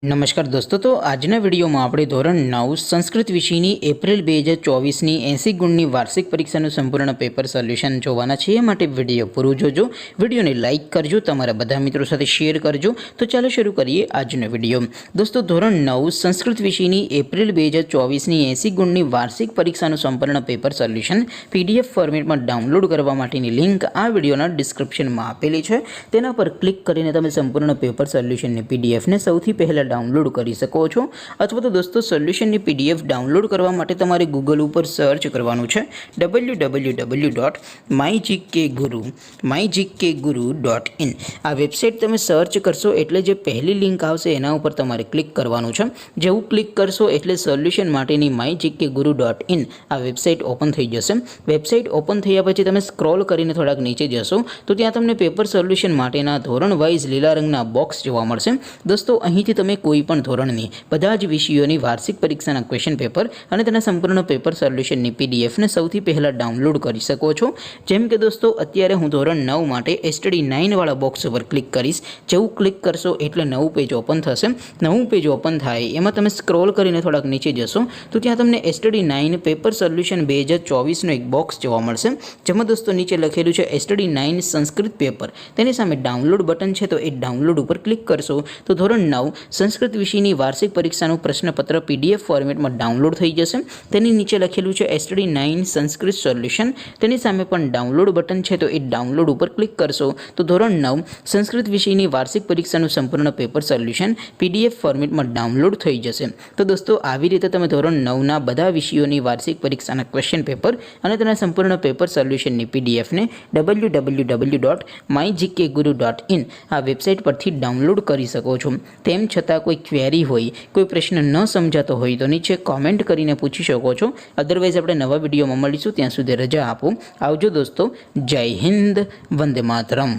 नमस्कार दोस्तों, तो आजना विडियो में આપણે ધોરણ 9 સંસ્કૃત વિષયની એપ્રિલ 2024ની 80 ગુણની વાર્ષિક પરીક્ષાનું સંપૂર્ણ પેપર સોલ્યુશન જોવાના છે। એ માટે વિડિયો પૂરો જોજો, વિડિયોને લાઇક કરજો, તમારા બધા મિત્રો સાથે શેર કરજો। તો ચાલો શરૂ કરીએ આજનો વિડિયો। દોસ્તો, ધોરણ 9 સંસ્કૃત વિષયની એપ્રિલ 2024ની 80 ગુણની વાર્ષિક પરીક્ષાનું સંપૂર્ણ પેપર સોલ્યુશન પીડીએફ ફોર્મેટમાં ડાઉનલોડ કરવા માટેની લિંક આ વિડિયોના ડિસ્ક્રિપ્શનમાં આપેલી છે। તેના પર ક્લિક કરીને તમે સંપૂર્ણ પેપર સોલ્યુશનની પીડીએફને સૌથી પહેલા डाउनलॉड कर सको छो। अथवा तो दोस्तों सोल्यूशन की पीडीएफ डाउनलॉड करवा माटे तमारे गूगल पर सर्च करवानुं छे www.mygkguru.in। आ वेबसाइट तमे सर्च करशो एटले जे पहली लिंक आवशे एना उपर तमारे क्लिक करवानुं छे। जेवुं क्लिक करशो एटले सोल्यूशन माटेनी mygkguru.in आ वेबसाइट ओपन थई जशे। वेबसाइट ओपन थया पछी तमे स्क्रॉल करीने थोड़ाक नीचे जशो तो त्यां तमने पेपर सोल्यूशन माटेना धोरण वाइज लीला रंगना बॉक्स जोवा मळशे। दोस्तों, અહીંથી તમે કોઈ પણ ધોરણની બધા જ વિષયોની વાર્ષિક પરીક્ષાના ક્વેશ્ચન પેપર અને તેના સંપૂર્ણ પેપર સોલ્યુશનની પીડીએફને સૌથી પહેલાં ડાઉનલોડ કરી શકો છો। જેમ કે દોસ્તો, અત્યારે હું ધોરણ 9 માટે એસટીડી 9 વાળા બોક્સ ઉપર ક્લિક કરીશ। જેવું ક્લિક કરશો એટલે નવું પેજ ઓપન થશે। નવું પેજ ઓપન થાય એમાં તમે સ્ક્રોલ કરીને થોડાક નીચે જશો તો ત્યાં તમને એસટીડી 9 પેપર સોલ્યુશન 2024નો એક બોક્સ જોવા મળશે, જેમાં દોસ્તો નીચે લખેલું છે એસટીડી 9 સંસ્કૃત પેપર। તેની સામે ડાઉનલોડ બટન છે, તો એ ડાઉનલોડ ઉપર ક્લિક કરશો તો ધોરણ 9 संस्कृत विषयની વાર્ષિક પરીક્ષાનું પ્રશ્નપત્ર પીડીએફ ફોર્મેટમાં ડાઉનલોડ થઈ જશે। તેની નીચે લખેલું છે એસટીડી 9 સંસ્કૃત સોલ્યુશન, તેની સામે પણ ડાઉનલોડ બટન છે, તો એ ડાઉનલોડ ઉપર ક્લિક કરશો તો ધોરણ 9 સંસ્કૃત વિષયની વાર્ષિક પરીક્ષાનું સંપૂર્ણ પેપર સોલ્યુશન પીડીએફ ફોર્મેટમાં ડાઉનલોડ થઈ જશે। તો દોસ્તો, આવી રીતે તમે ધોરણ 9ના બધા વિષયોની વાર્ષિક પરીક્ષાના ક્વેશ્ચન પેપર અને તેના સંપૂર્ણ પેપર સોલ્યુશનની પીડીએફને www.mygkguru.in આ વેબસાઇટ પરથી ડાઉનલોડ કરી શકો છો। તેમ છતાં કોઈ ક્વેરી હોય, કોઈ પ્રશ્ન ન સમજાતો હોય તો નીચે કોમેન્ટ કરીને પૂછી શકો છો। અધરવાઇઝ આપણે નવા વિડીયોમાં મળીશું, ત્યાં સુધી રજા આપો। આવજો દોસ્તો, જય હિન્દ, વંદે માતરમ।